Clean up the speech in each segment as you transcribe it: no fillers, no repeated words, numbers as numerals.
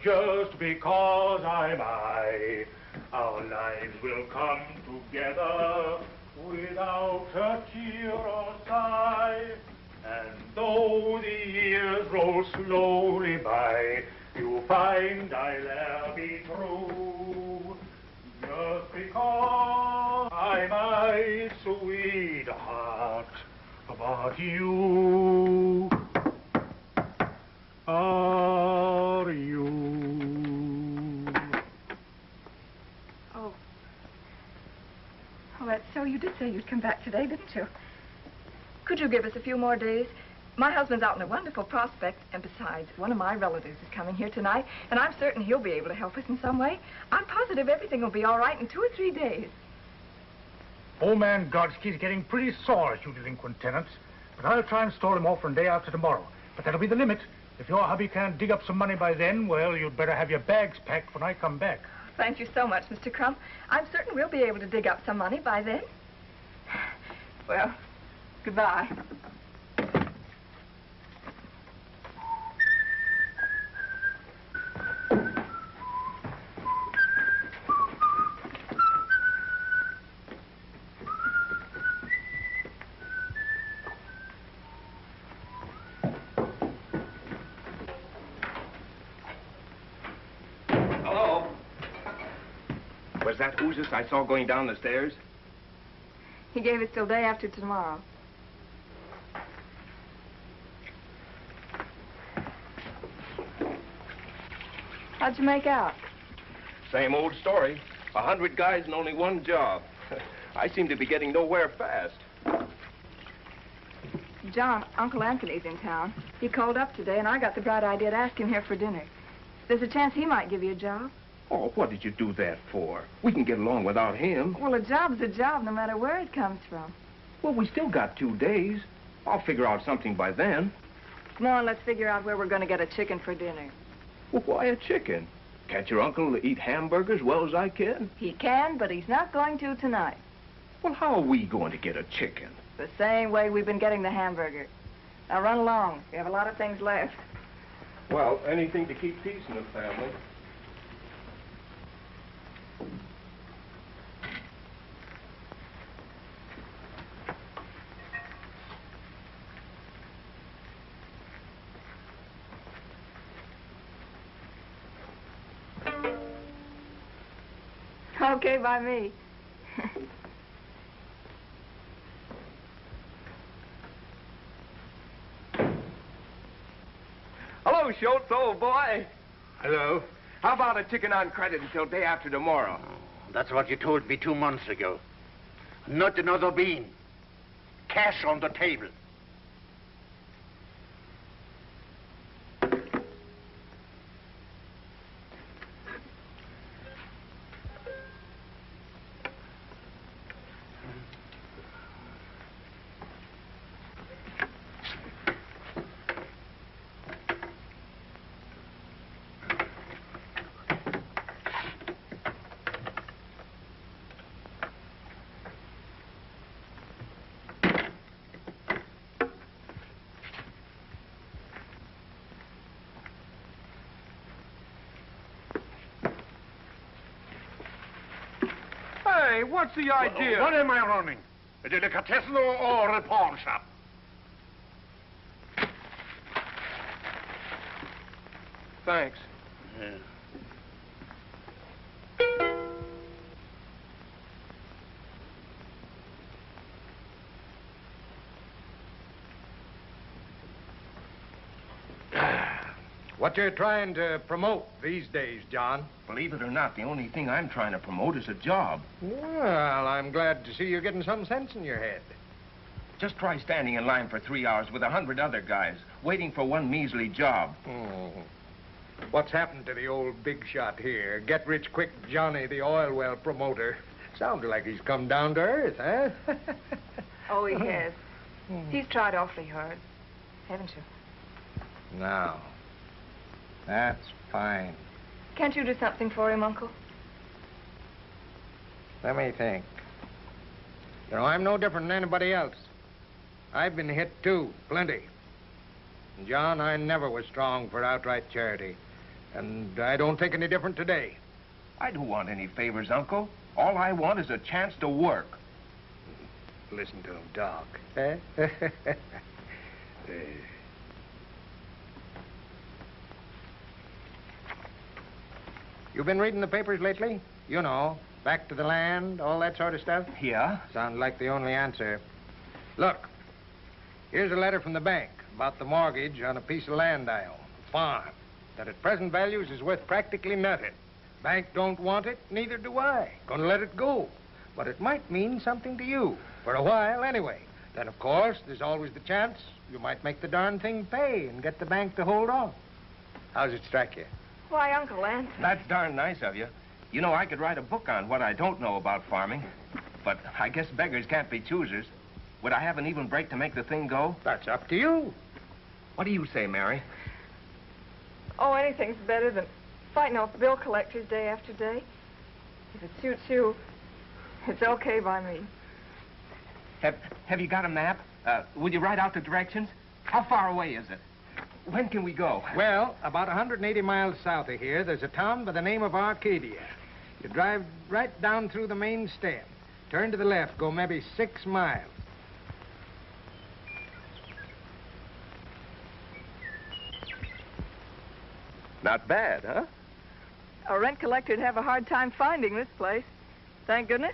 just because I'm I. Our lives will come together without a tear or sigh. And though the years roll slowly by, you find I'll e'er be true. Just because I'm my sweetheart, but you are you. Oh, that's so. You did say you'd come back today, didn't you? Could you give us a few more days? My husband's out in a wonderful prospect, and besides, one of my relatives is coming here tonight, and I'm certain he'll be able to help us in some way. I'm positive everything will be all right in 2 or 3 days. Old man Godsky's getting pretty sore at you delinquent tenants, but I'll try and stall him off for a day after tomorrow. But that'll be the limit. If your hubby can't dig up some money by then, well, you'd better have your bags packed when I come back. Thank you so much, Mr. Crump. I'm certain we'll be able to dig up some money by then. Well, goodbye. Was that Oozes I saw going down the stairs? He gave us till day after tomorrow. How'd you make out? Same old story. 100 guys and only one job. I seem to be getting nowhere fast. John, Uncle Anthony's in town. He called up today, and I got the bright idea to ask him here for dinner. There's a chance he might give you a job. Oh, what did you do that for? We can get along without him. Well, a job's a job, no matter where it comes from. Well, we still got 2 days. I'll figure out something by then. Come on, let's figure out where we're going to get a chicken for dinner. Well, why a chicken? Can't your uncle eat hamburgers as well as I can? He can, but he's not going to tonight. Well, how are we going to get a chicken? The same way we've been getting the hamburger. Now, run along. We have a lot of things left. Well, anything to keep peace in the family. Okay, by me. Hello, Schultz, old boy. Hello. How about a chicken on credit until day after tomorrow? That's what you told me 2 months ago. Not another bean. Cash on the table. Hey, what's the idea? What am I running? A delicatessen or a pawn shop? Thanks. Yeah. What you're trying to promote these days, John? Believe it or not, the only thing I'm trying to promote is a job. Well, I'm glad to see you're getting some sense in your head. Just try standing in line for 3 hours with 100 other guys, waiting for one measly job. Oh. What's happened to the old big shot here? Get-rich-quick Johnny, the oil well promoter. Sounded like he's come down to earth, huh? Oh, he has. He's tried awfully hard, haven't you? Now, that's fine. Can't you do something for him, Uncle? Let me think. You know, I'm no different than anybody else. I've been hit, too, plenty. And John, I never was strong for outright charity. And I don't think any different today. I don't want any favors, Uncle. All I want is a chance to work. Listen to him talk. Eh? You been reading the papers lately? You know, back to the land, all that sort of stuff? Yeah? Sounds like the only answer. Look, here's a letter from the bank about the mortgage on a piece of land I own, a farm, that at present values is worth practically nothing. Bank don't want it, neither do I. Gonna let it go. But it might mean something to you, for a while anyway. Then, of course, there's always the chance you might make the darn thing pay and get the bank to hold on. How's it strike you? Why, Uncle Lance? That's darn nice of you. You know, I could write a book on what I don't know about farming. But I guess beggars can't be choosers. Would I have an even break to make the thing go? That's up to you. What do you say, Mary? Oh, anything's better than fighting off bill collectors day after day. If it suits you, it's okay by me. Have you got a map? Will you write out the directions? How far away is it? When can we go? Well, about 180 miles south of here, there's a town by the name of Arcadia. You drive right down through the main stem. Turn to the left, go maybe 6 miles. Not bad, huh? A rent collector'd have a hard time finding this place. Thank goodness.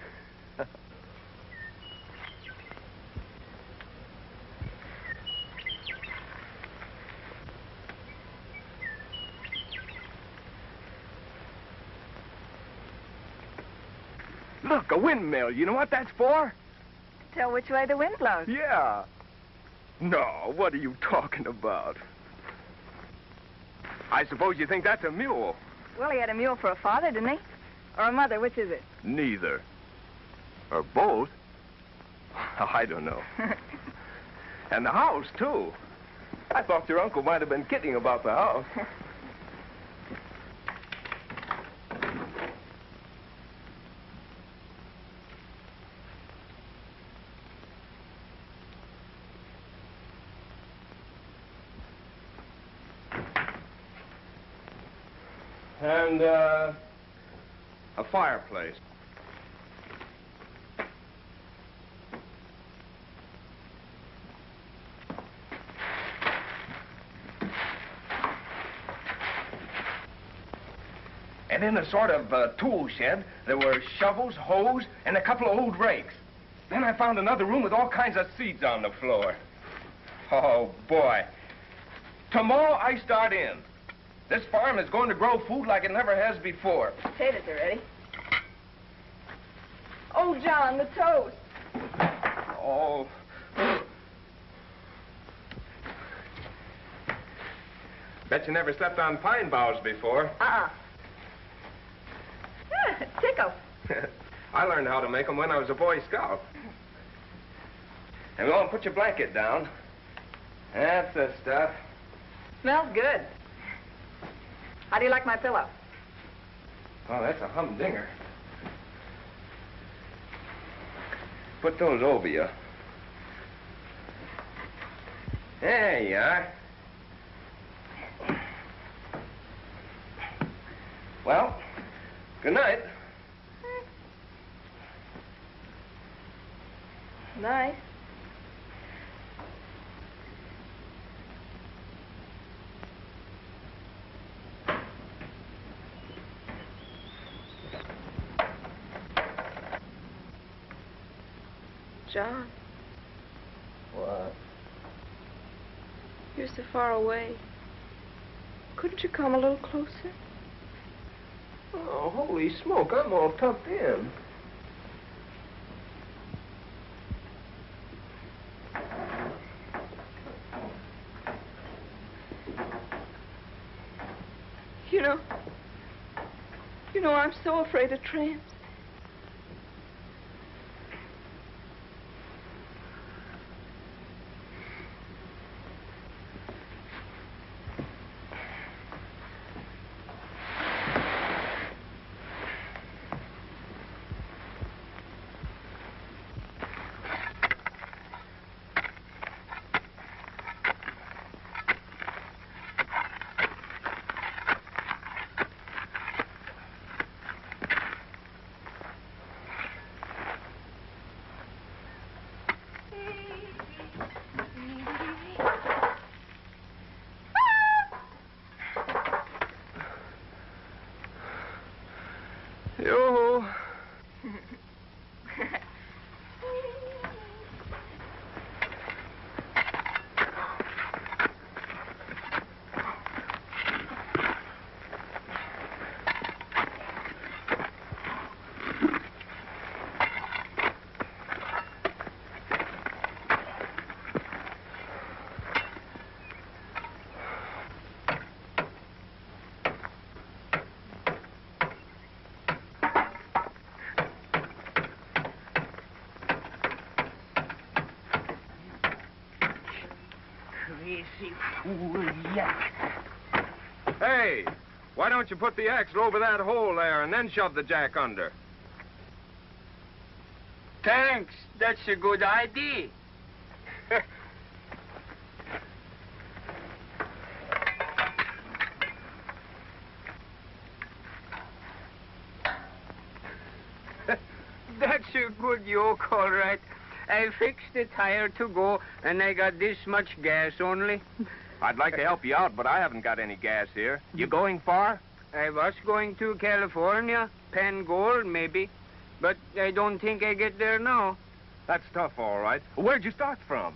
Look, a windmill. You know what that's for? Tell which way the wind blows. Yeah. No, what are you talking about? I suppose you think that's a mule. Well, he had a mule for a father, didn't he? Or a mother, which is it? Neither. Or both. I don't know. And the house, too. I thought your uncle might have been kidding about the house. And, a fireplace. And in a sort of tool shed, there were shovels, hoes, and a couple of old rakes. Then I found another room with all kinds of seeds on the floor. Oh, boy. Tomorrow I start in. This farm is going to grow food like it never has before. Potatoes are ready. Oh, John, the toast. Oh. Bet you never slept on pine boughs before. Yeah, tickle. I learned how to make them when I was a Boy Scout. And go and put your blanket down. That's the stuff. Smells good. How do you like my pillow? Oh, that's a humdinger. Put those over you. There you are. Well, good night. Nice. John, What? you're so far away. Couldn't you come a little closer? Oh, holy smoke, I'm all tucked in. You know, I'm so afraid of tramps. Hey, why don't you put the axle over that hole there and then shove the jack under? Thanks. That's a good idea. That's a good yoke, all right. I fixed the tire to go, and I got this much gas only. I'd like to help you out, but I haven't got any gas here. You going far? I was going to California, Pan Gold, maybe. But I don't think I get there now. That's tough, all right. Where'd you start from?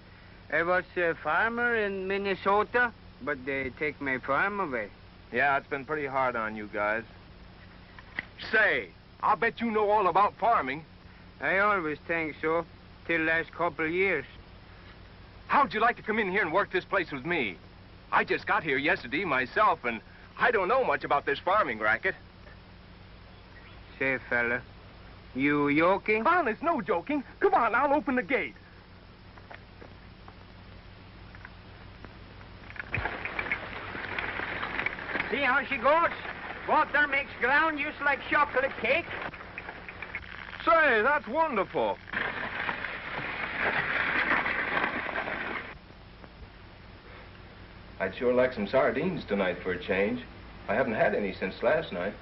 I was a farmer in Minnesota, but they take my farm away. Yeah, it's been pretty hard on you guys. Say, I'll bet you know all about farming. I always think so, till last couple years. How'd you like to come in here and work this place with me? I just got here yesterday myself, and I don't know much about this farming racket. Say, fella, you joking? Honest, no joking. Come on, I'll open the gate. See how she goes? Water makes ground just like chocolate cake. Say, that's wonderful. I'd sure like some sardines tonight for a change. I haven't had any since last night.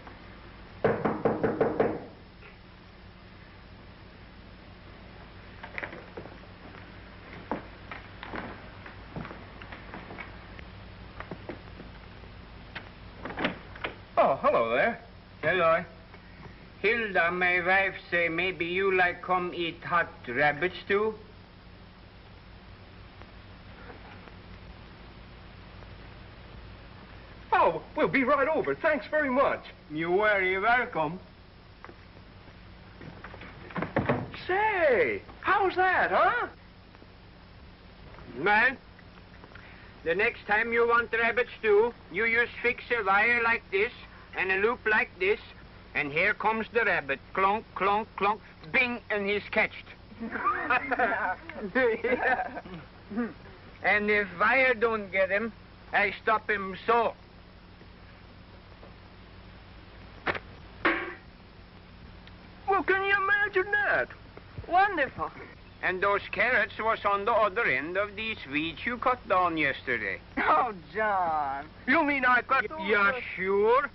Oh, hello there. Hello. Hilda, my wife, say maybe you like come eat hot rabbit stew? Oh, we'll be right over. Thanks very much. You're very welcome. Say, how's that, huh? Man, the next time you want rabbit stew, you just fix a wire like this and a loop like this, and here comes the rabbit. Clunk, clunk, clunk, bing, and he's catched. And if wire don't get him, I stop him so. Well, can you imagine that? Wonderful. And those carrots was on the other end of these weeds you cut down yesterday. Oh, John. You mean I cut... Yeah, sure.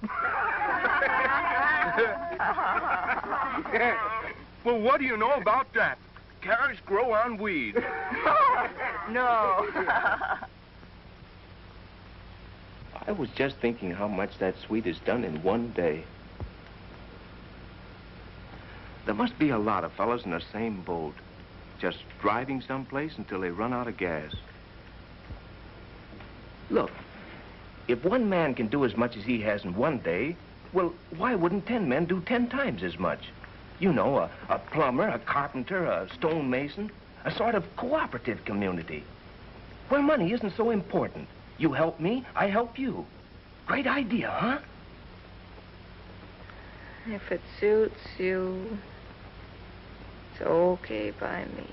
Well, what do you know about that? Carrots grow on weeds. No. I was just thinking how much that sweet is done in one day. There must be a lot of fellas in the same boat, just driving someplace until they run out of gas. Look, if one man can do as much as he has in one day, well, why wouldn't 10 men do 10 times as much? You know, a plumber, a carpenter, a stonemason, a sort of cooperative community, where money isn't so important. You help me, I help you. Great idea, huh? If it suits you, it's okay by me.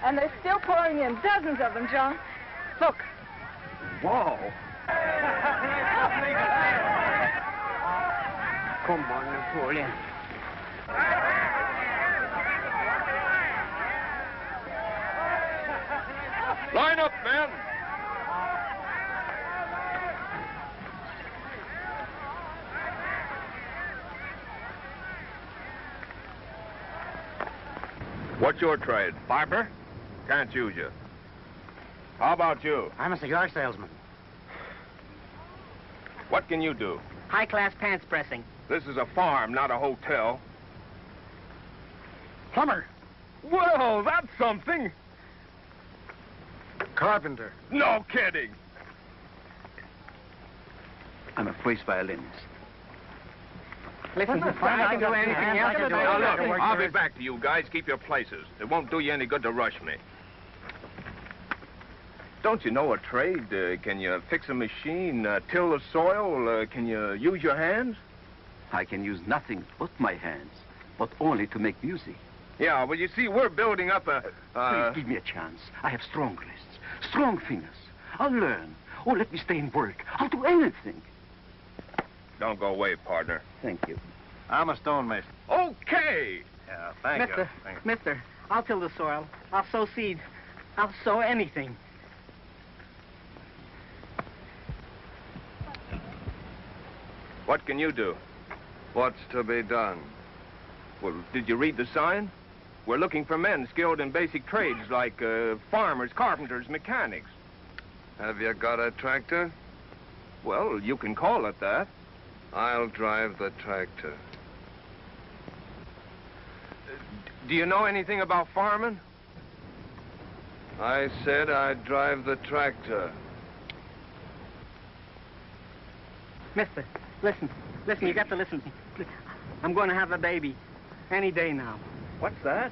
And they're still pouring in, dozens of them, John. Look. Whoa. Come on, Napoleon. Line up, men. What's your trade? Barber? Can't use you. How about you? I'm a cigar salesman. What can you do? High-class pants pressing. This is a farm, not a hotel. Plumber. Well, that's something. Carpenter. No kidding. I'm a voice violinist. Listen, I can do anything else. Now, look, I'll be back to you guys. Keep your places. It won't do you any good to rush me. Don't you know a trade? Can you fix a machine, till the soil? Can you use your hands? I can use nothing but my hands, but only to make music. Yeah, well, you see, we're building up a... Please give me a chance. I have strong wrists, strong fingers. I'll learn. Oh, let me stay and work. I'll do anything. Don't go away, partner. Thank you. I'm a stonemason. Okay. Yeah, thank you. Mister, I'll till the soil. I'll sow seed. I'll sow anything. What can you do? What's to be done? Well, did you read the sign? We're looking for men skilled in basic trades like farmers, carpenters, mechanics. Have you got a tractor? Well, you can call it that. I'll drive the tractor. Do you know anything about farming? I said I'd drive the tractor. Mister, listen, you got to listen. I'm going to have a baby any day now. What's that?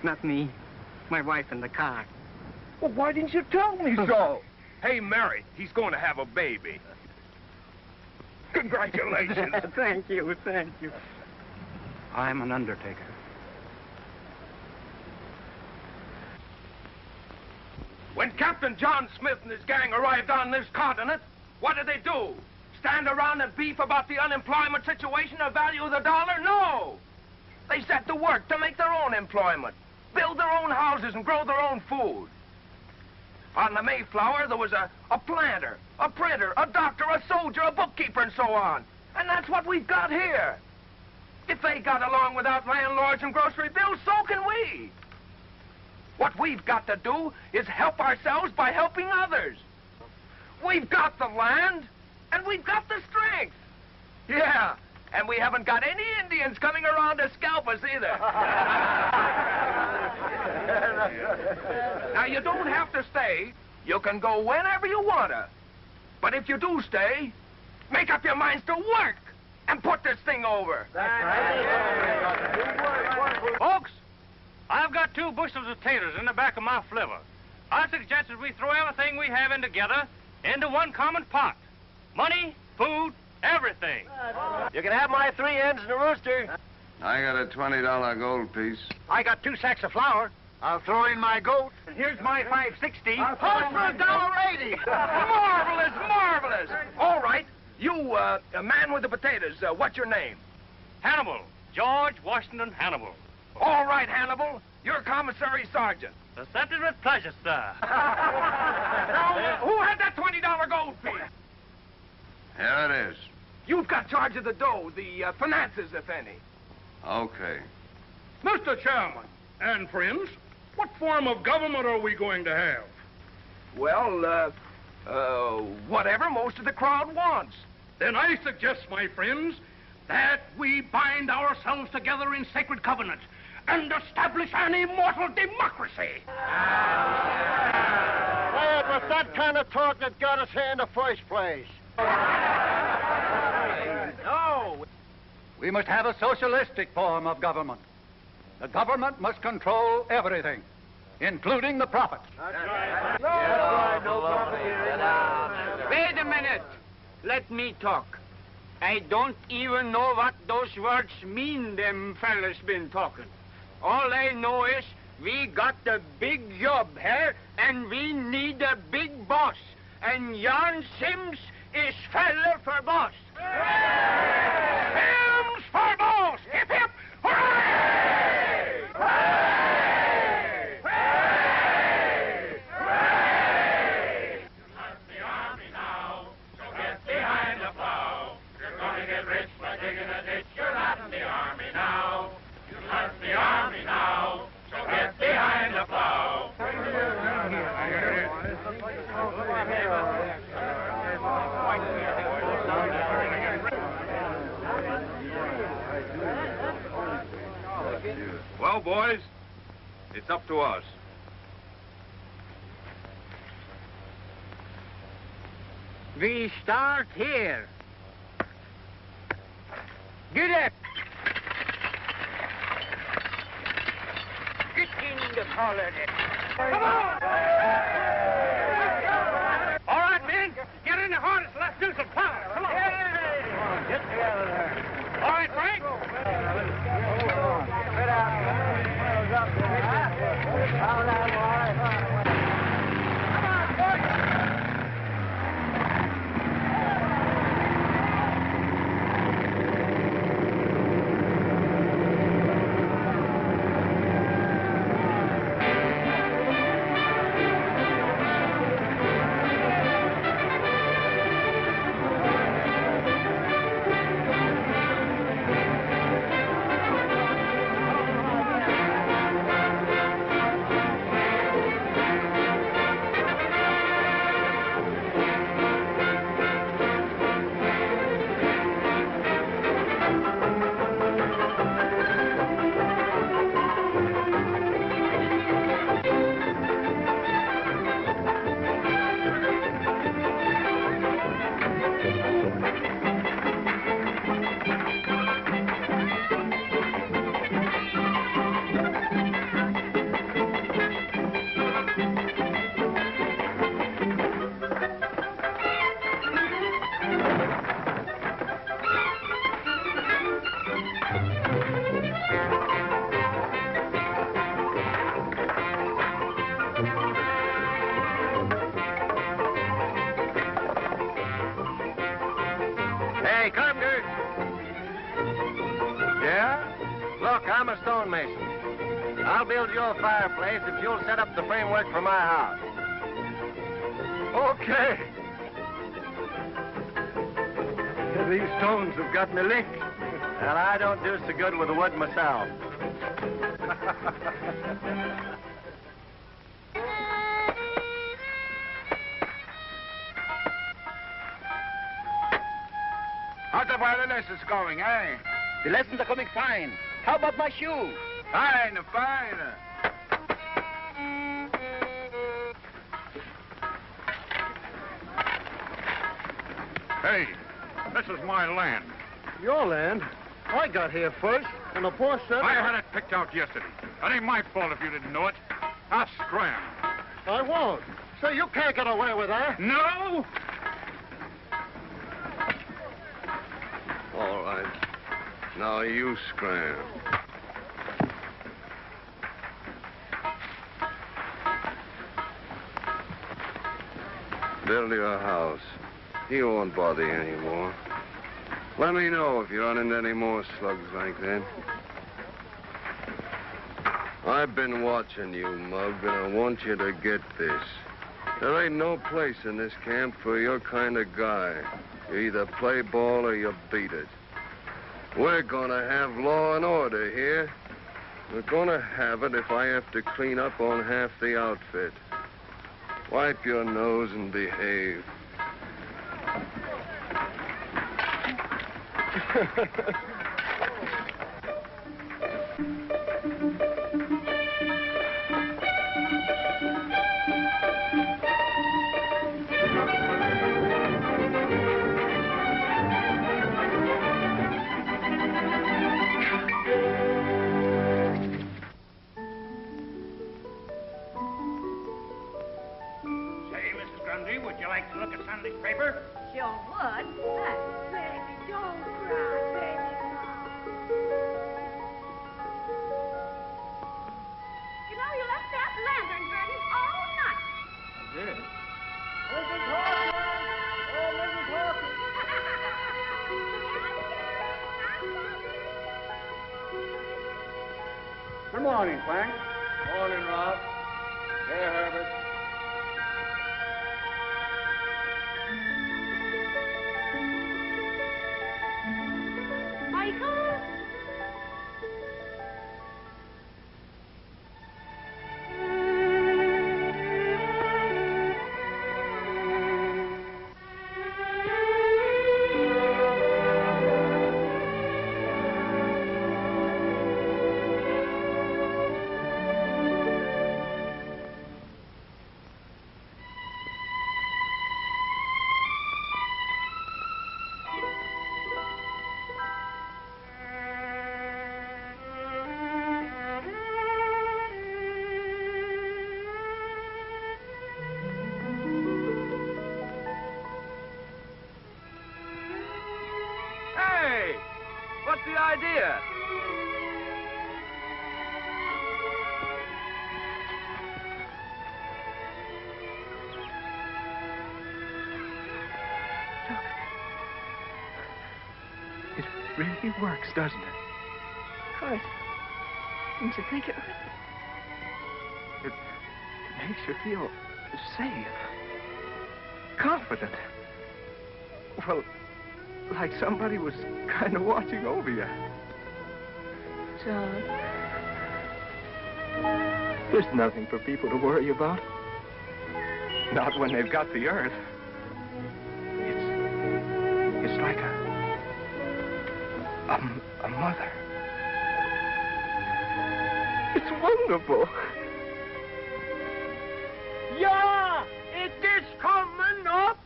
Not me, my wife in the car. Well, why didn't you tell me so? Hey, Mary, he's going to have a baby. Congratulations. Thank you. I'm an undertaker. When Captain John Smith and his gang arrived on this continent, what did they do? Stand around and beef about the unemployment situation or value of the dollar? No! They set to work to make their own employment, build their own houses and grow their own food. On the Mayflower, there was a planter, a printer, a doctor, a soldier, a bookkeeper, and so on. And that's what we've got here. If they got along without landlords and grocery bills, so can we. What we've got to do is help ourselves by helping others. We've got the land, and we've got the strength. Yeah, and we haven't got any Indians coming around to scalp us either. Now, you don't have to stay. You can go whenever you wanna. But if you do stay, make up your minds to work and put this thing over. That's right. Folks, I've got 2 bushels of taters in the back of my flivver. I suggest that we throw everything we have in together into one common pot. Money, food, everything. You can have my 3 hens and a rooster. I got a $20 gold piece. I got 2 sacks of flour. I'll throw in my goat. And here's my $5.60. Hold for $1.80. Marvelous, marvelous. All right, you, a man with the potatoes, what's your name? Hannibal. George Washington Hannibal. All right, Hannibal, you're commissary sergeant. Accepted with pleasure, sir. Now, who had that $20 gold piece? Here it is. You've got charge of the dough, the finances, if any. Okay. Mr. Chairman and friends, what form of government are we going to have? Well, whatever most of the crowd wants. Then I suggest, my friends, that we bind ourselves together in sacred covenant and establish an immortal democracy. Well, it was that kind of talk that got us here in the first place. No. We must have a socialistic form of government. The government must control everything, including the profits. Wait a minute. Let me talk. I don't even know what those words mean them fellas been talking. All I know is We got a big job here, and we need a big boss. And Jan Sims is feller for boss. Sims for boss! Hip, hip! Hooray! Hooray! Hooray! Hooray! Start the army now, so get behind the plow. You're gonna get rich by digging a ditch. You're not in the army now. You start the army now, so get behind the plow. Well, boys, it's up to us. We start here. Get up. Get in the collar. Come on! All right, men. Get in the harness. Let's do some power. Come on. Get together there. All right, Frank. Hey, Carpenter. Yeah? Look, I'm a stonemason. I'll build you a fireplace if you'll set up the framework for my house. Okay. These stones have got me licked. And I don't do so good with the wood myself. How's the violinists going, eh? The lessons are coming fine. How about my shoe? Fine, fine. Hey, this is my land. Your land? I got here first, and the poor son... I had it picked out yesterday. That ain't my fault if you didn't know it. I'll scram. I won't. So you can't get away with that. No? All right. Now you scram. Build your house. He won't bother you anymore. Let me know if you run into any more slugs like that. I've been watching you, Mug, and I want you to get this. There ain't no place in this camp for your kind of guy. You either play ball or you beat it. We're gonna have law and order here. We're gonna have it if I have to clean up on half the outfit. Wipe your nose and behave. Would you like to look at Sunday's paper? Sure would. Baby, don't cry, baby. You know, lantern burning all night. Yeah. Good morning, Frank. Morning, Rob. Here, Herbert. Michael? Hey! What's the idea? It really works, doesn't it? Of course. Didn't you think it would? It makes you feel safe, confident. Well, like somebody was kind of watching over you. John. There's nothing for people to worry about. Not when they've got the earth. It's like a mother. It's wonderful. Yeah, it is coming up.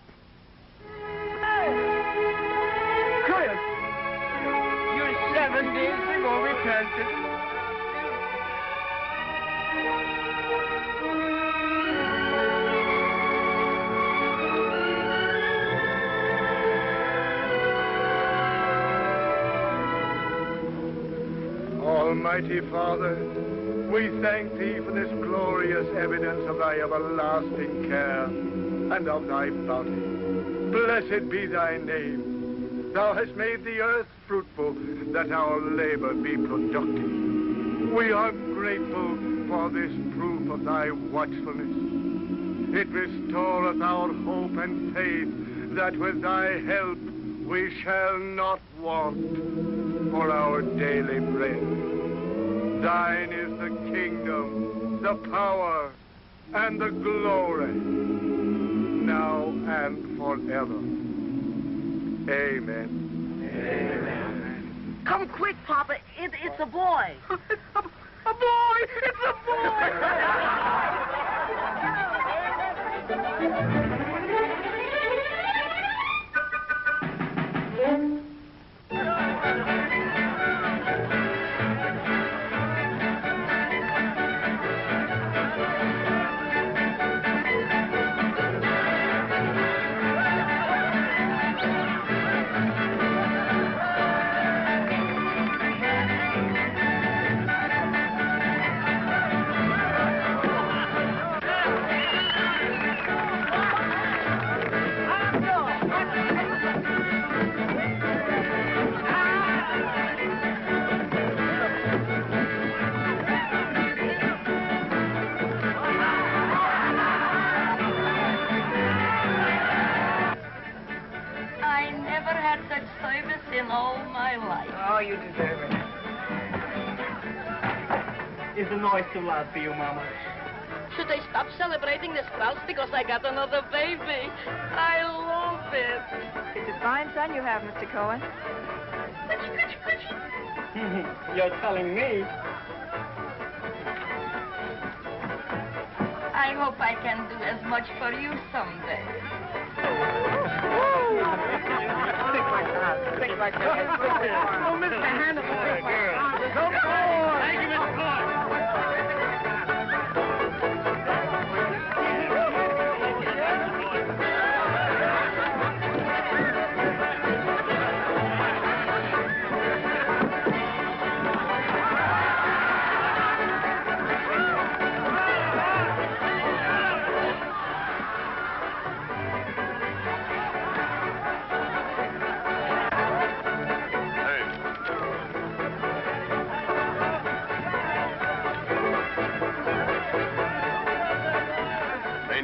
Cohen! You 7 days ago repented. Almighty Father, we thank thee for this glorious evidence of thy everlasting care and of thy bounty. Blessed be thy name. Thou hast made the earth fruitful, that our labor be productive. We are grateful for this proof of thy watchfulness. It restoreth our hope and faith that with thy help we shall not want for our daily bread. Thine is the kingdom, the power, and the glory, now and forever. Amen. Amen. Come quick, Papa. It's a boy. A boy! It's a in all my life. Oh, you deserve it. It's a nice too loud for you, Mama. Should I stop celebrating this Strauss because I got another baby? I love it. It's a fine son you have, Mr. Cohen. You're telling me. I hope I can do as much for you someday. Stick like that. Stick like that. Oh, Mr. Hannibal. Come on. Thank you, Mr. Cohen.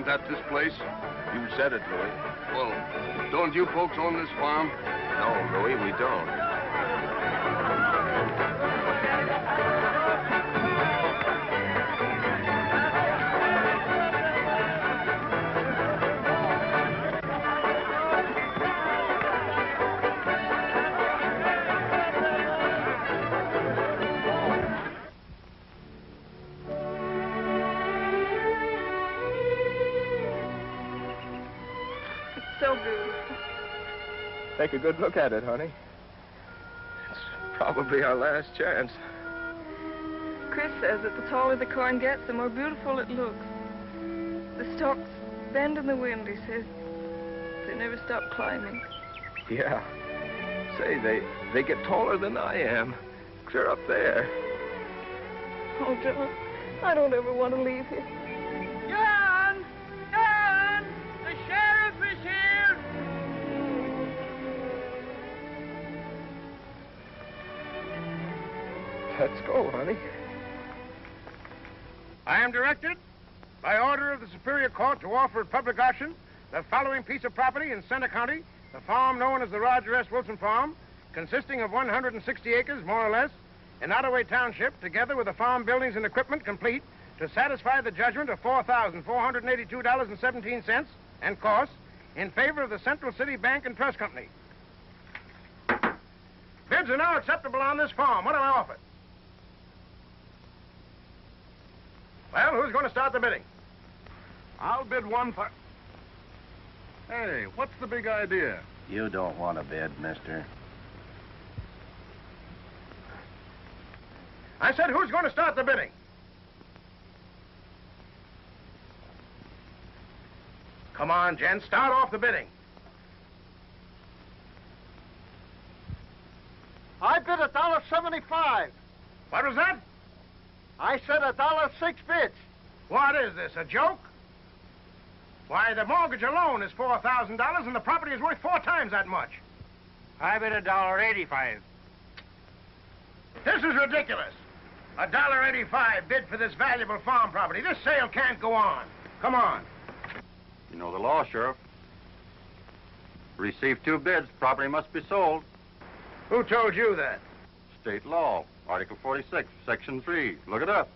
Ain't that this place? You said it, Louie. Well, don't you folks own this farm? No, Louie, we don't. So beautiful. Take a good look at it, honey. It's probably our last chance. Chris says that the taller the corn gets, the more beautiful it looks. The stalks bend in the wind, he says. They never stop climbing. Yeah. Say, they get taller than I am. Clear up there. Oh, John, I don't ever want to leave here. John! John! The sheriff is here! Let's go, honey. I am directed, by order of the Superior Court, to offer at public auction the following piece of property in Center County, the farm known as the Roger S. Wilson Farm, consisting of 160 acres, more or less, in Ottaway Township, together with the farm buildings and equipment complete, to satisfy the judgment of $4,482.17 and costs in favor of the Central City Bank and Trust Company. Bids are now acceptable on this farm. What do I offer? Well, who's going to start the bidding? I'll bid one for... Hey, what's the big idea? You don't want to bid, mister. I said, who's going to start the bidding? Come on, Jen, start off the bidding. I bid $1.75. What was that? I said $1.06 bids. What is this, a joke? Why, the mortgage alone is $4,000 and the property is worth 4 times that much. I bid $1.85. This is ridiculous. $1.85 bid for this valuable farm property. This sale can't go on. Come on. You know the law, Sheriff. Receive 2 bids, property must be sold. Who told you that? State law, Article 46, Section 3. Look it up.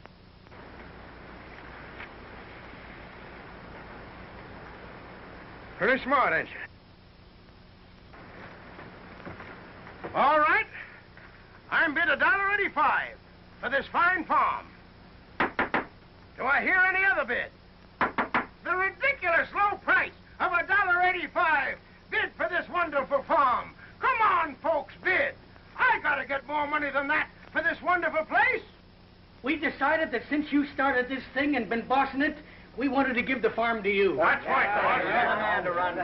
Pretty smart, ain't you? All right. I'm bid $1.85 for this fine farm. Do I hear any other bid? The ridiculous low price of $1.85 bid for this wonderful farm. Come on, folks, bid. I gotta get more money than that for this wonderful place. We decided that since you started this thing and been bossing it, we wanted to give the farm to you. That's right.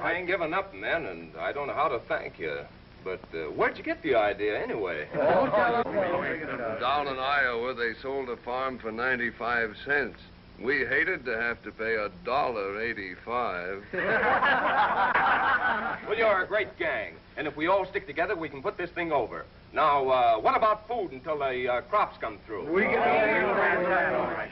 I ain't given up, man, and I don't know how to thank you. But where'd you get the idea, anyway? Down in Iowa, they sold a farm for 95 cents. We hated to have to pay $1.85. Well, you're a great gang, and if we all stick together, we can put this thing over. Now, what about food until the crops come through?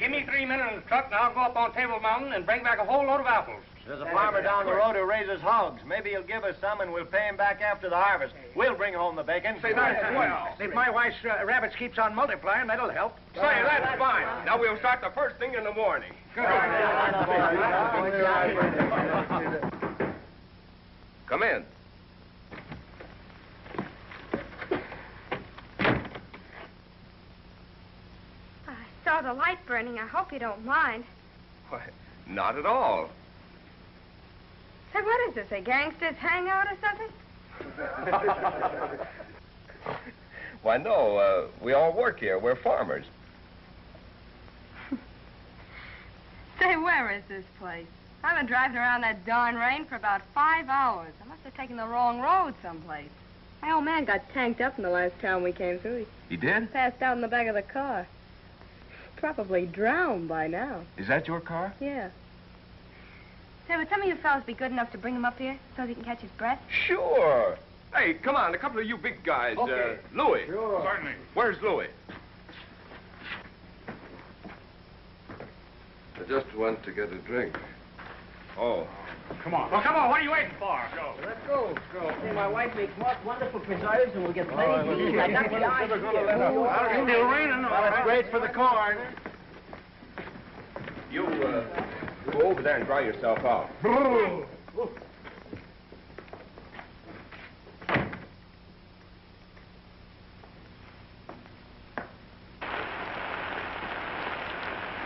Give me 3 minutes in the truck, and I'll go up on Table Mountain and bring back a whole load of apples. There's a farmer down the road who raises hogs. Maybe he'll give us some and we'll pay him back after the harvest. We'll bring home the bacon. Say, that's well. If my wife's rabbits keeps on multiplying, that'll help. Say, that's fine. Now we'll start the first thing in the morning. Come in. I saw the light burning. I hope you don't mind. Why, not at all. Say, what is this, a gangster's hangout or something? Why, no, we all work here. We're farmers. Say, where is this place? I've been driving around that darn rain for about 5 hours. I must have taken the wrong road someplace. My old man got tanked up in the last town we came through. He did? Passed out in the back of the car. Probably drowned by now. Is that your car? Yeah. Say, would some of you fellas be good enough to bring him up here so he can catch his breath? Sure. Hey, come on, a couple of you big guys. Okay. Louie. Sure. Certainly. Where's Louie? I just went to get a drink. Oh. Come on. Well, come on. What are you waiting for? Go. Let's go. Say, my wife makes most wonderful preserves, and we'll get plenty to eat. I got the eyes here. It's still raining. Well, it's great for the corn. You, go over there and dry yourself out.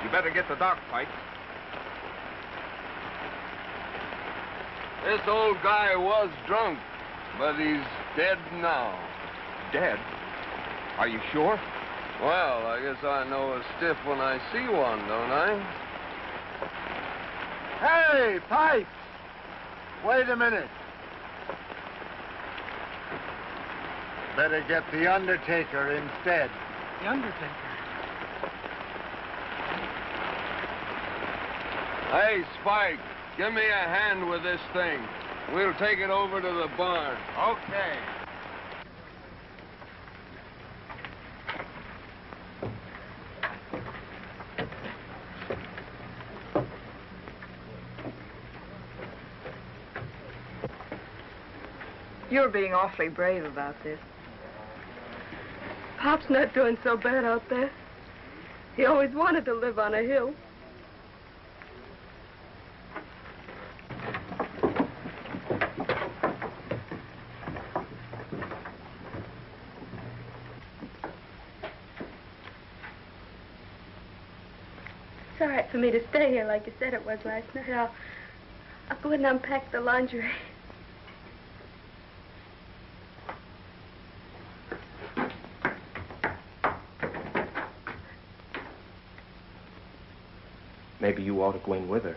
You better get the dock pipes. This old guy was drunk, but he's dead now. Dead? Are you sure? Well, I guess I know a stiff when I see one, don't I? Hey, Pipes! Wait a minute. Better get the Undertaker instead. The Undertaker? Hey, Spike, give me a hand with this thing. We'll take it over to the barn. Okay. You're being awfully brave about this. Pop's not doing so bad out there. He always wanted to live on a hill. It's all right for me to stay here like you said it was last night. I'll go and unpack the laundry. Maybe you ought to go in with her.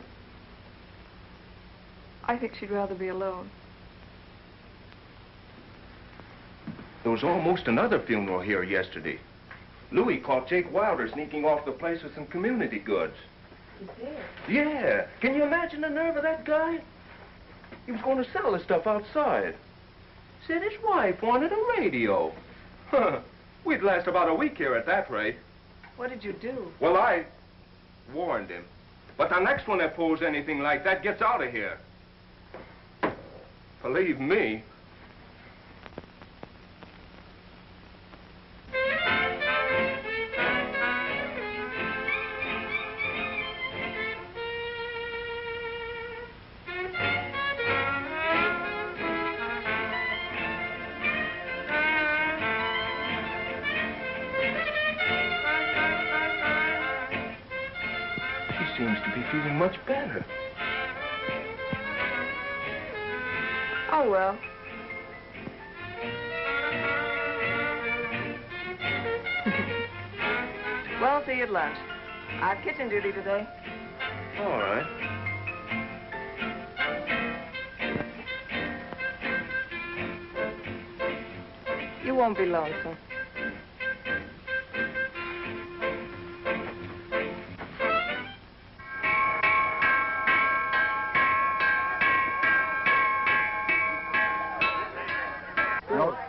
I think she'd rather be alone. There was almost another funeral here yesterday. Louie caught Jake Wilder sneaking off the place with some community goods. He did? Yeah. Can you imagine the nerve of that guy? He was going to sell the stuff outside. Said his wife wanted a radio. Huh. We'd last about a week here at that rate. What did you do? Well, I warned him. But the next one that pulls anything like that gets out of here. Believe me. Seems to be feeling much better. Oh, well. Well, see you at lunch. I have kitchen duty today. All right. You won't be lonesome.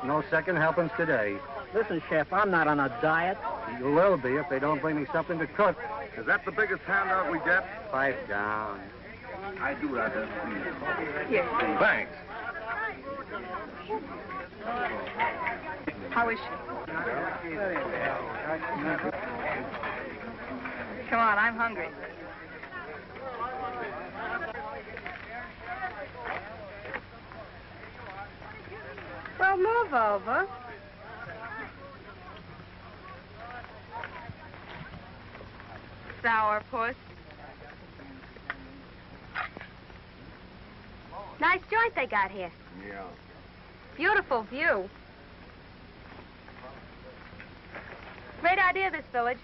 No second helpings today. Listen, Chef, I'm not on a diet. You will be if they don't bring me something to cook. Is that the biggest handout we get? Pipe down. I do rather. Yes. Thanks. How is she? Come on, I'm hungry. Well, move over. Sourpuss. Nice joint they got here. Yeah. Beautiful view. Great idea, this village.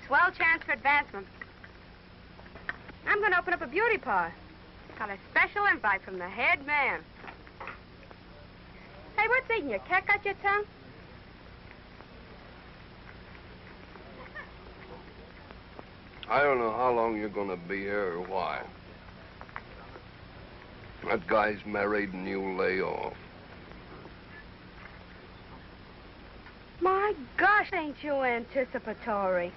Swell chance for advancement. I'm going to open up a beauty parlor. Got a special invite from the head man. Hey, what's eating you? Cat got your tongue? I don't know how long you're gonna be here or why. That guy's married and you lay off. My gosh, ain't you anticipatory?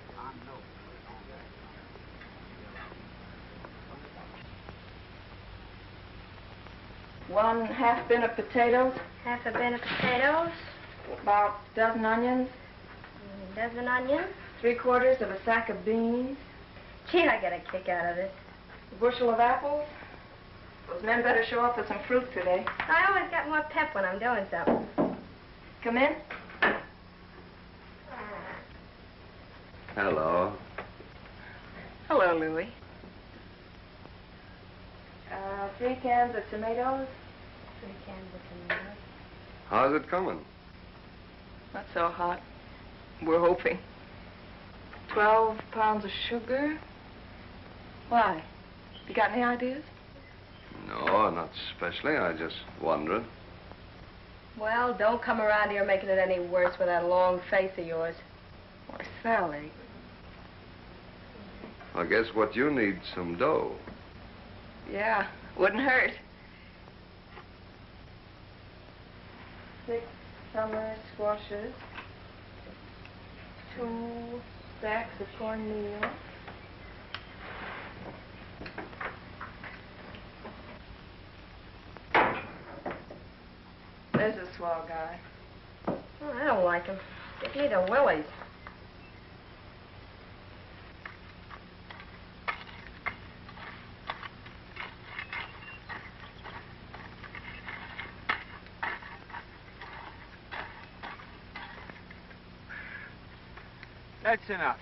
1 half bin of potatoes. Half a bin of potatoes. About a dozen onions. A dozen onions. 3/4 of a sack of beans. Gee, I get a kick out of this. A bushel of apples. Those men better show up for some fruit today. I always got more pep when I'm doing something. Come in. Hello. Hello, Louie. 3 cans of tomatoes. 3 cans of tomatoes. How's it coming? Not so hot. We're hoping. 12 pounds of sugar. Why? You got any ideas? No, not especially. I just wondered. Well, don't come around here making it any worse with that long face of yours. Why, Sally. I guess what you need some dough. Yeah, wouldn't hurt. 6 summer squashes. 2 sacks of cornmeal. There's a swell guy. Oh, I don't like him. Get me the willies. That's enough.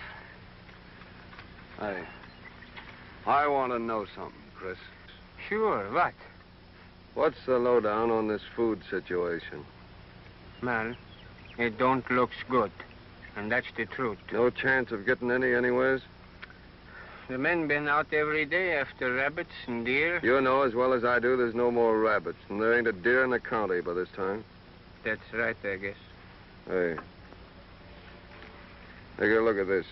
Hey, I want to know something, Chris. Sure, what? What's the lowdown on this food situation? Well, it don't looks good. And that's the truth. No chance of getting any anywheres? The men been out every day after rabbits and deer. You know as well as I do there's no more rabbits, and there ain't a deer in the county by this time. That's right, I guess. Hey. Take a look at this.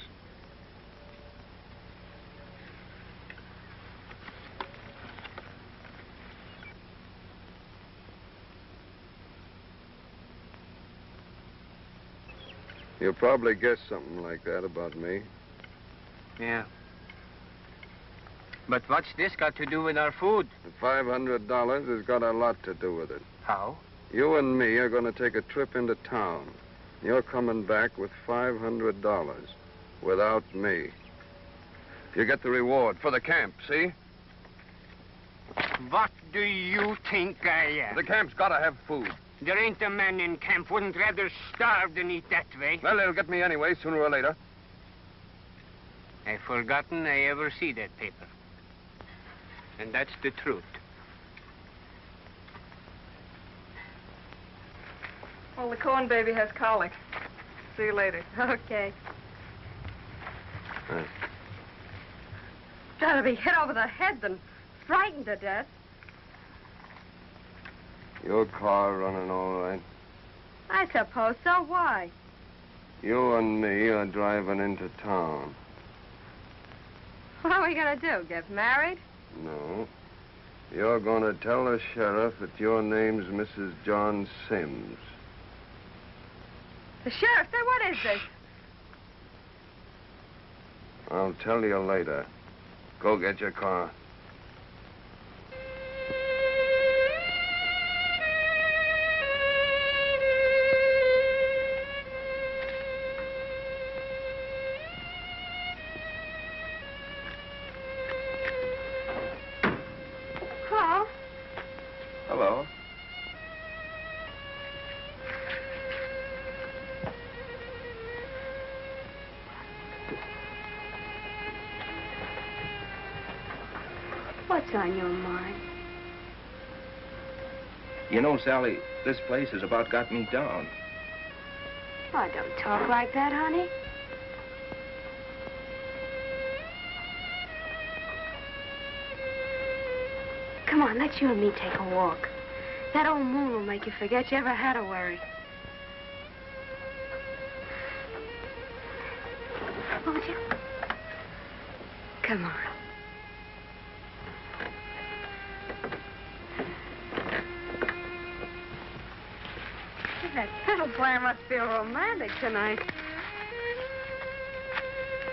You'll probably guess something like that about me. Yeah. But what's this got to do with our food? The $500 has got a lot to do with it. How? You and me are going to take a trip into town. You're coming back with $500 without me. You get the reward for the camp, see? What do you think I am? The camp's got to have food. There ain't a man in camp wouldn't rather starve than eat that way. Well, it'll get me anyway, sooner or later. I've forgotten I ever see that paper. And that's the truth. Well, the Cohen baby has colic. See you later. Okay. Right. Better be hit over the head than frightened to death. Your car running all right? I suppose so. Why? You and me are driving into town. What are we going to do, get married? No. You're going to tell the sheriff that your name's Mrs. John Sims. The sheriff? Say, what is this? I'll tell you later. Go get your car. Hello. What's on your mind? You know, Sally, this place has about got me down. Oh, don't talk like that, honey. Come on, let's you and me take a walk. That old moon will make you forget you ever had a worry. Won't you? Come on. That fiddle player must feel romantic tonight.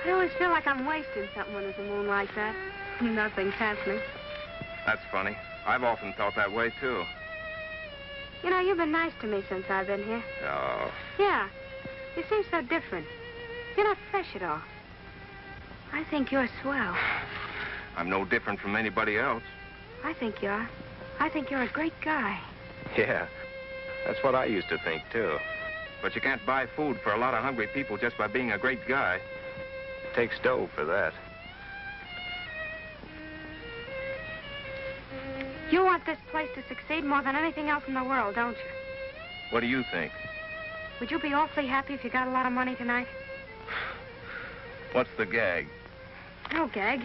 I always feel like I'm wasting something when there's a moon like that. Nothing's happening. That's funny. I've often felt that way, too. You know, you've been nice to me since I've been here. Oh. Yeah. You seem so different. You're not fresh at all. I think you're swell. I'm no different from anybody else. I think you are. I think you're a great guy. Yeah, that's what I used to think, too. But you can't buy food for a lot of hungry people just by being a great guy. It takes dough for that. You want this place to succeed more than anything else in the world, don't you? What do you think? Would you be awfully happy if you got a lot of money tonight? What's the gag? No gag.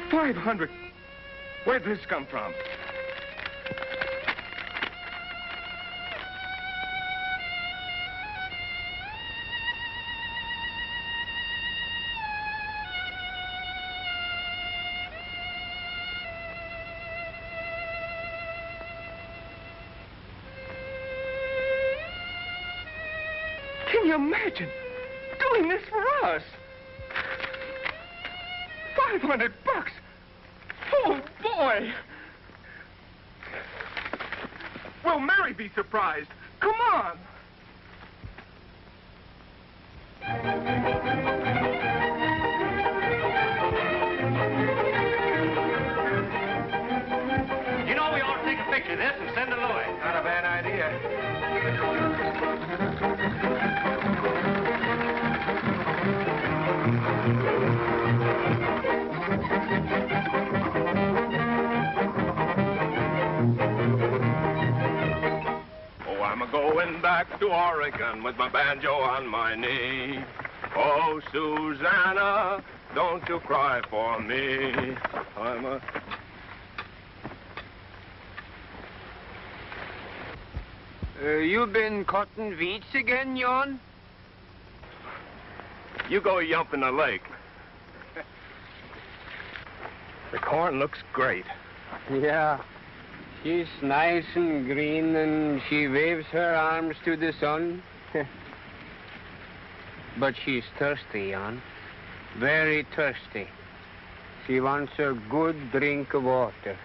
$500. Where'd this come from? Can you imagine doing this for us? $500. Oh, boy. Will Mary be surprised? Come on. You know, we ought to take a picture of this and send to Louie. Not a bad idea. Oh, I'm a-going back to Oregon with my banjo on my knee. Oh, Susanna, don't you cry for me. I'm a... You been cutting weeds again, John? You go yump in the lake. The corn looks great. Yeah. She's nice and green, and she waves her arms to the sun. But she's thirsty, Jan. Very thirsty. She wants a good drink of water.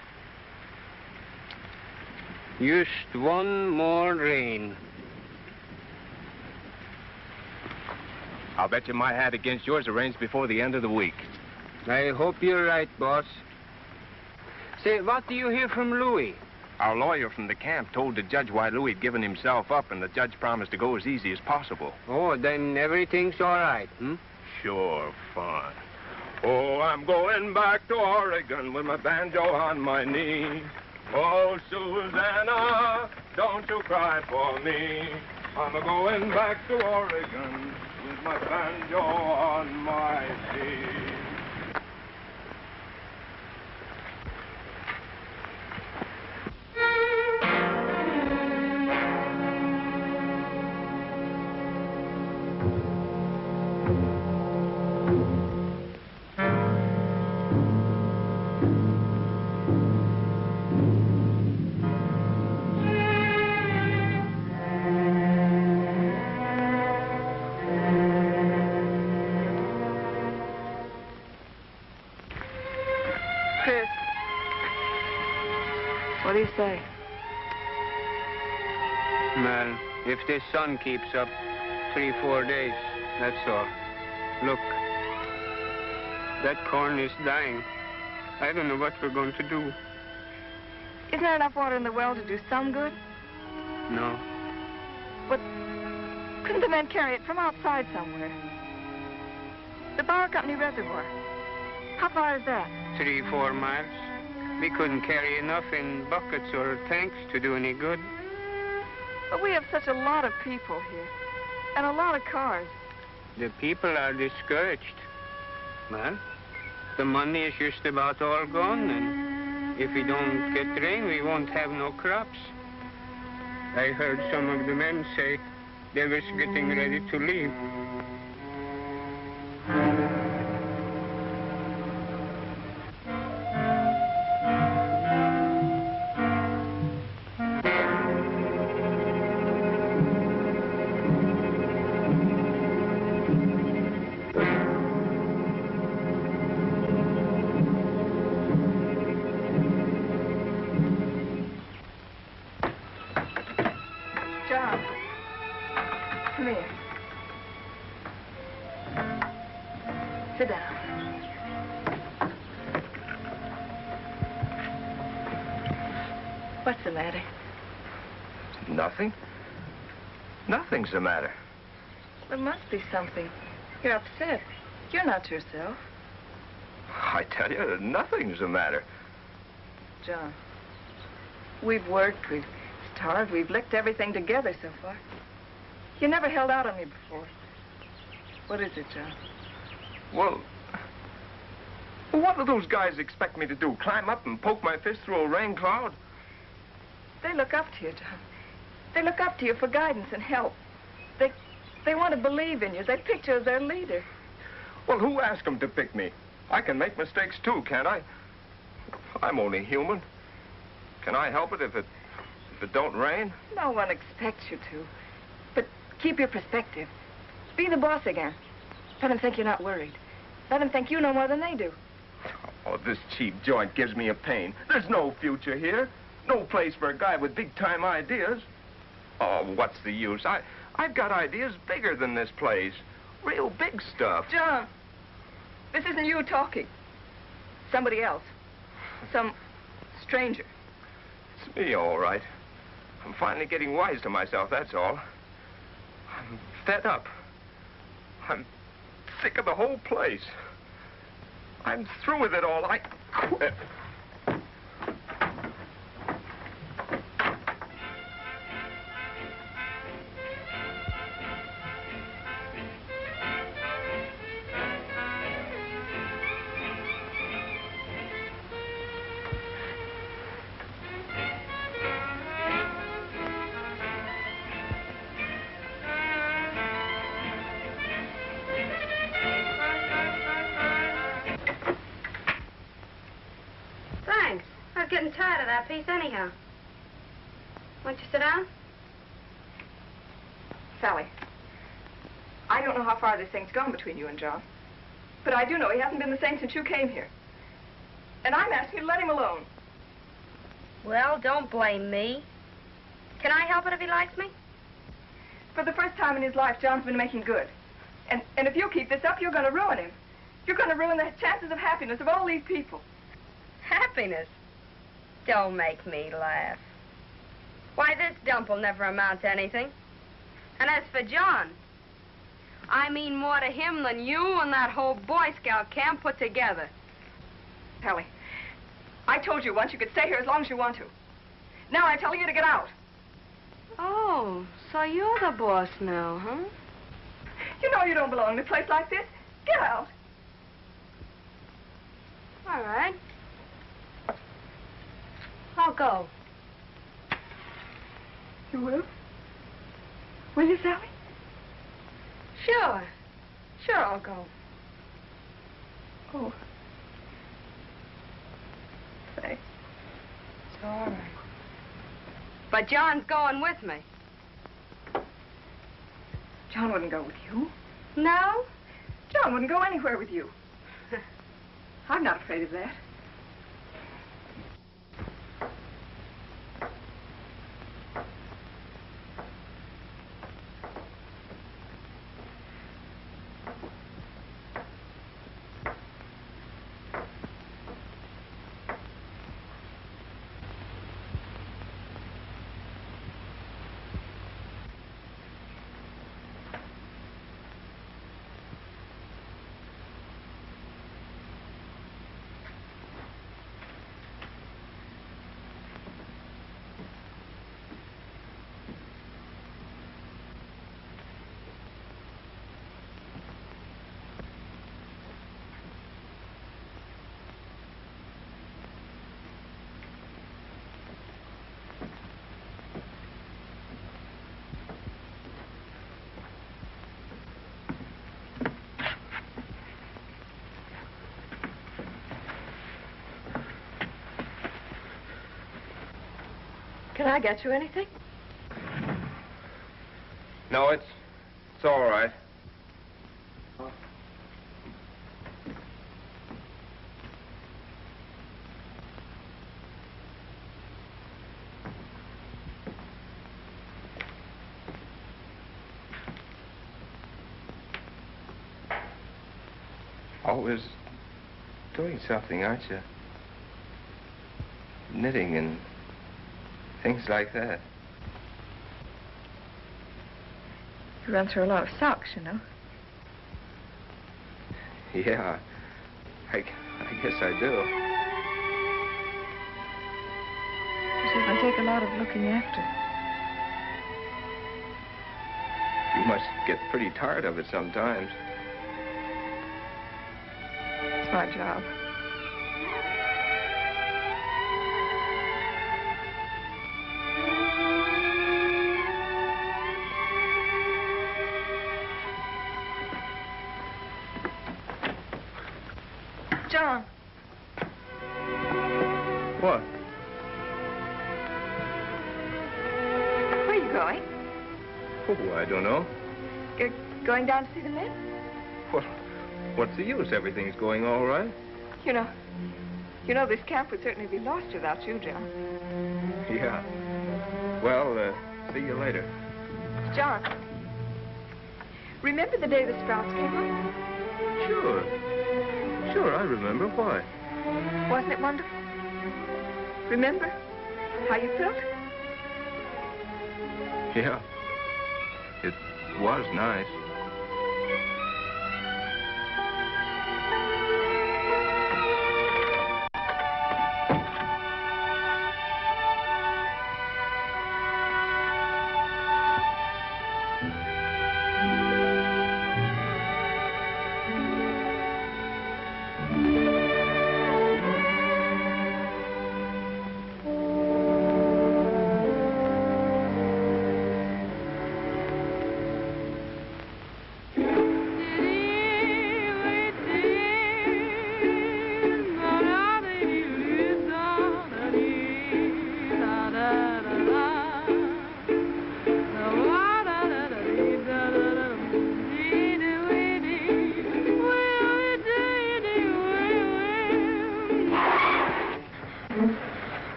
Just one more rain. I'll bet you my hat against yours arranged before the end of the week. I hope you're right, boss. Say, what do you hear from Louie? Our lawyer from the camp told the judge why Louie had given himself up, and the judge promised to go as easy as possible. Oh, then everything's all right, hmm? Sure, fine. Oh, I'm going back to Oregon with my banjo on my knee. Oh, Susanna, don't you cry for me. I'm a-going back to Oregon with my banjo on my knee. What do you say? Well, if this sun keeps up 3-4 days, that's all. Look, that corn is dying. I don't know what we're going to do. Isn't there enough water in the well to do some good? No. But couldn't the men carry it from outside somewhere? The Power Company reservoir. How far is that? 3-4 miles. We couldn't carry enough in buckets or tanks to do any good. But we have such a lot of people here. And a lot of cars. The people are discouraged. Well, the money is just about all gone, and if we don't get rain, we won't have no crops. I heard some of the men say they was getting ready to leave. Sit down. What's the matter? Nothing. Nothing's the matter. There must be something. You're upset. You're not yourself. I tell you, nothing's the matter. John, we've worked, we've starved, we've licked everything together so far. You never held out on me before. What is it, John? Well, what do those guys expect me to do? Climb up and poke my fist through a rain cloud? They look up to you, John. They look up to you for guidance and help. They want to believe in you. They picked you as their leader. Well, who asked them to pick me? I can make mistakes too, can't I? I'm only human. Can I help it if it don't rain? No one expects you to. But keep your perspective. Be the boss again. Let them think you're not worried. Let them think you know more than they do. Oh, this cheap joint gives me a pain. There's no future here. No place for a guy with big-time ideas. Oh, what's the use? I've got ideas bigger than this place. Real big stuff. John, this isn't you talking. Somebody else. Some stranger. It's me, all right. I'm finally getting wise to myself, that's all. I'm fed up. I'm sick of the whole place. I'm through with it all. I quit. Getting tired of that piece anyhow. Won't you sit down? Sally, I don't know how far this thing's gone between you and John, but I do know he hasn't been the same since you came here. And I'm asking you to let him alone. Well, don't blame me. Can I help it if he likes me? For the first time in his life, John's been making good. And if you keep this up, you're going to ruin him. You're going to ruin the chances of happiness of all these people. Happiness? Don't make me laugh. Why, this dump will never amount to anything. And as for John, I mean more to him than you and that whole Boy Scout camp put together. Sally, I told you once you could stay here as long as you want to. Now I'm telling you to get out. Oh, so you're the boss now, huh? You know you don't belong in a place like this. Get out. All right. I'll go. You will? Will you, Sally? Sure. Sure, I'll go. Oh. Say. It's all right. But John's going with me. John wouldn't go with you. No? John wouldn't go anywhere with you. I'm not afraid of that. Can I get you anything? No, it's all right. Always doing something, aren't you? Knitting and things like that. You run through a lot of socks, you know. Yeah, I guess I do. It can take a lot of looking after. You must get pretty tired of it sometimes. It's my job. John. What? Where are you going? Oh, I don't know. Going down to see the men? Well, what's the use? Everything's going all right. You know this camp would certainly be lost without you, John. Yeah. Well, see you later. John, remember the day the Sprouts came home? Sure. Sure, I remember. Why? Wasn't it wonderful? Remember how you felt? Yeah. It was nice.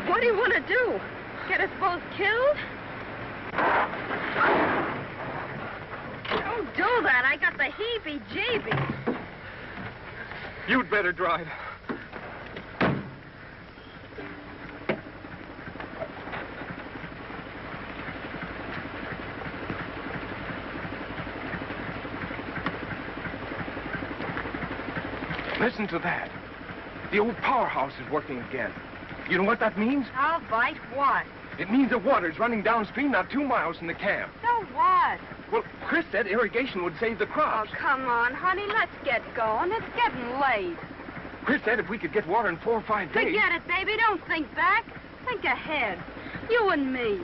What do you want to do? Get us both killed? Don't do that. I got the heebie-jeebies. You'd better drive. Listen to that. The old powerhouse is working again. You know what that means? I'll bite what? It means the water's running downstream not 2 miles from the camp. So what? Well, Chris said irrigation would save the crops. Oh, come on, honey. Let's get going. It's getting late. Chris said if we could get water in 4 or 5 days... Forget it, baby. Don't think back. Think ahead. You and me.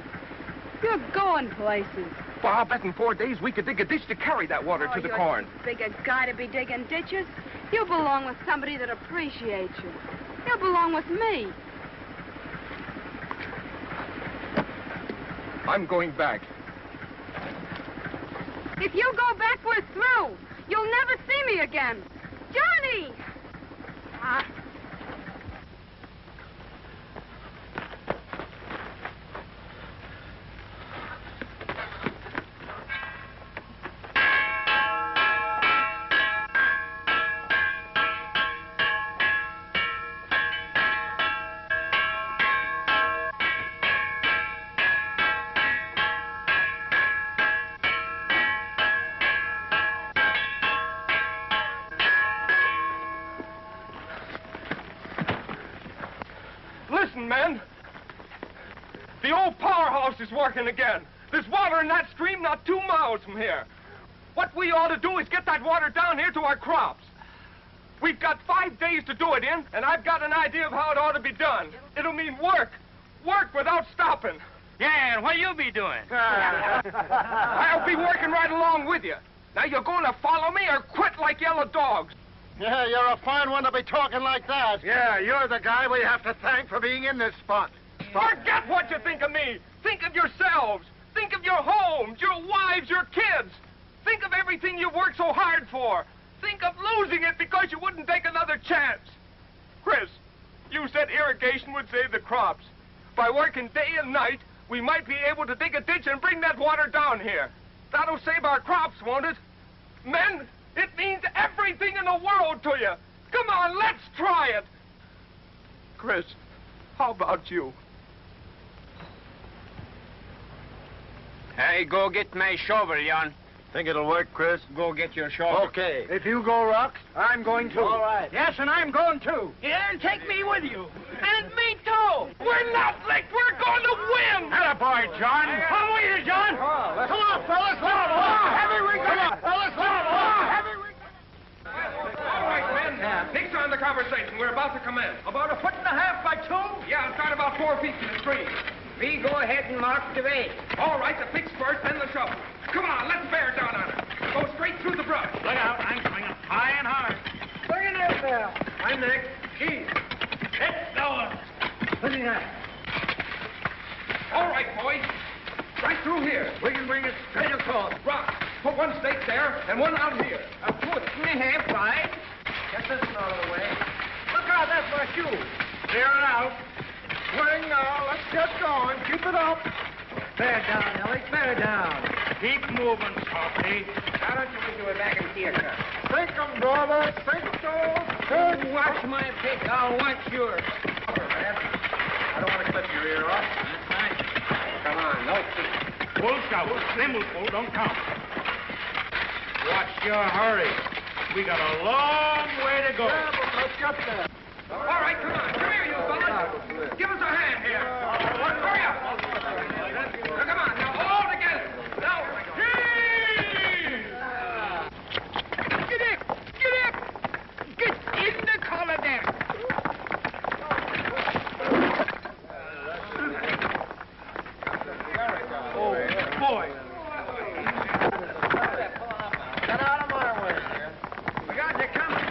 You're going places. Well, I'll bet in 4 days we could dig a ditch to carry that water to the corn. You're too big a guy to be digging ditches. You belong with somebody that appreciates you. You belong with me. I'm going back. If you go back, we're through. You'll never see me again. Johnny! Listen, men. The old powerhouse is working again. There's water in that stream not 2 miles from here. What we ought to do is get that water down here to our crops. We've got 5 days to do it in, and I've got an idea of how it ought to be done. It'll mean work. Work without stopping. Yeah, and what you be doing? I'll be working right along with you. Now, you're going to follow me or quit like yellow dogs? Yeah, you're a fine one to be talking like that. Yeah, you're the guy we have to thank for being in this spot. Forget what you think of me. Think of yourselves. Think of your homes, your wives, your kids. Think of everything you worked so hard for. Think of losing it because you wouldn't take another chance. Chris, you said irrigation would save the crops. By working day and night, we might be able to dig a ditch and bring that water down here. That'll save our crops, won't it? Men, it means everything. anything in the world to you. Come on, let's try it. Chris, how about you? Hey, go get my shovel, Jan. Think it'll work, Chris? Go get your shovel. Okay. If you go, Rox, I'm going too. All right. Yes, and I'm going too. Yeah, and take me with you. And me too. We're not licked. We're going to win. Atta boy, John. Come with you, John. Come on, fellas. Come on. Heavy we go. Fellas, come on. Heavy we go. All right, men. Nix on the conversation. We're about to commence. About 1.5 feet by 2? Yeah, start about 4 feet from the stream. We go ahead and mark the way. All right, the picks first, then the shovel. Come on, let's bear down on it. Go straight through the brush. Look out, I'm swinging high and hard. Bring it out there. I'm next. Keene. It's going. Listen at All right, boys. Right through here. We can bring it straight across. Rock. Put one stake there and one out here. 1.5 wide. Get this one out of the way. Look out, that's my shoe. Clear it out. Swing now. Let's get going. Keep it up. Bear down, Nellie. Bear down. Keep moving, Softly. Why don't you do it back in theater? Think 'em, brother. Think 'em. Watch my pick. I'll watch yours. I don't want to clip your ear off. That's right. Come on, no feet. Full shovel. Thimble full, don't count. Watch your hurry. We got a long way to go. Yeah, but let's get there. All right, come on. Come here, you fellas. Give us a hand here. Hurry up. Now, come on. Now, all together. Now, Get up! Get up! Get in the collar there! Oh, boy. Get out of my way, here. We got you coming.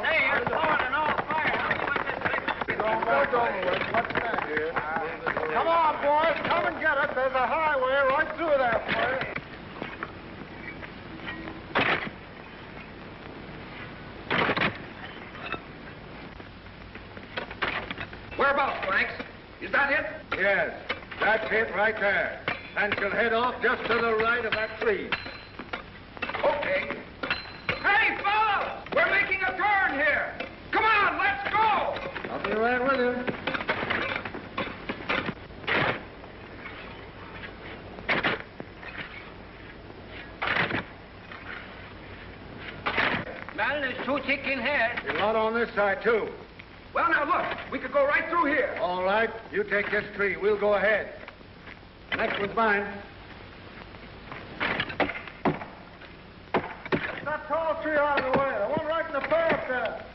Hey, you're throwing an old fire. How do you want this thing? Come on, boys. Come and get it. There's a highway right through that way. whereabouts, Franks? Is that it? Yes, that's it right there. And she'll head off just to the right of that tree. Okay. Hey, fellas! We're making a turn here. Come on, let's go! I'll be right with you. Well, there's 2 chicken heads. There's a lot on this side, too. Well, now, look. We could go right through here. All right, you take this tree. We'll go ahead. Next one's mine. That tall tree out of the way. The one right in the path there.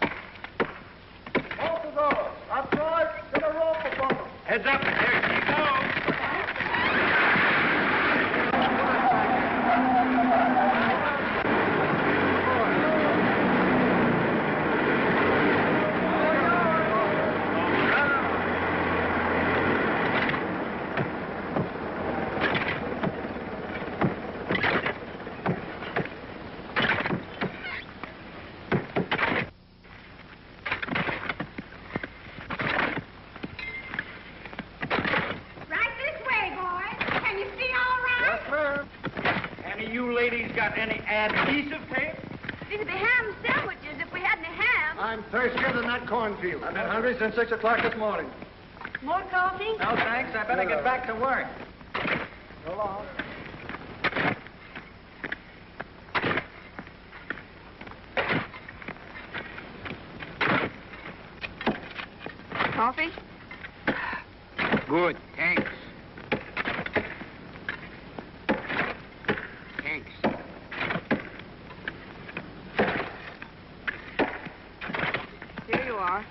Both of those. That's right. Get a rope above them. Heads up. There she goes. Got any adhesive tape? These would be ham sandwiches if we had any ham. I'm thirstier than that cornfield. I've been hungry since 6 o'clock this morning. More coffee? No, thanks. I better get back to work. So long. Coffee? Good, thanks. Thanks. Here you are.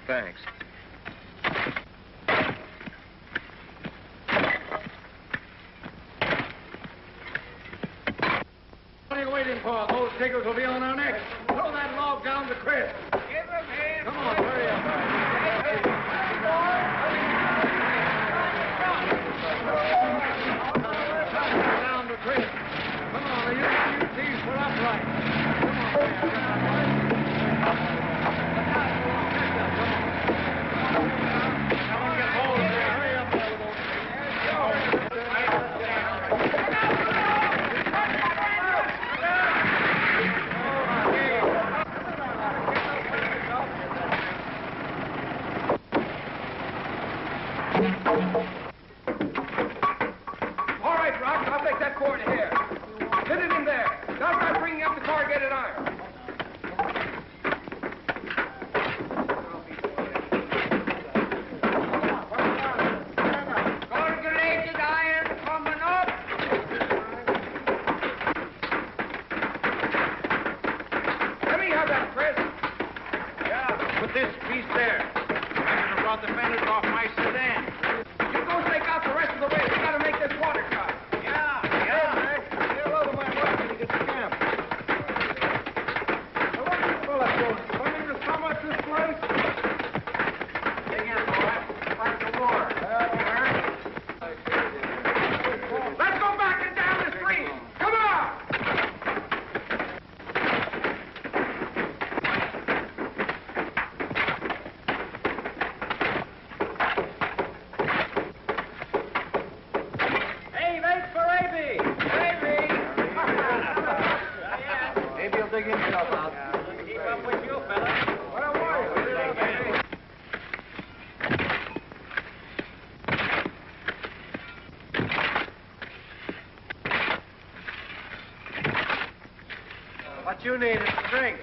Thanks. What are you waiting for? Those tickers will be on our necks. Throw that log down to Chris. Give him here. Come on, hurry up. All right, Rock, I'll take that cord here. Fit it in there. Now start bringing up the corrugated iron. Corrugated iron coming up. Let me have that, Chris. Yeah, put this piece there. I should have brought the fenders off my sedan. You go take out the rest of the way. We gotta make this water cut. Yeah. Say hello to my wife when you get to camp. Now, what's this fella doing? Coming to sum up this place? Dig in, boy. Fight the war. Let's go back and down the street. Come on! Hey, wait for Avy. Avy. Maybe he'll dig himself out. Keep up with you, fella. What you need is a drink.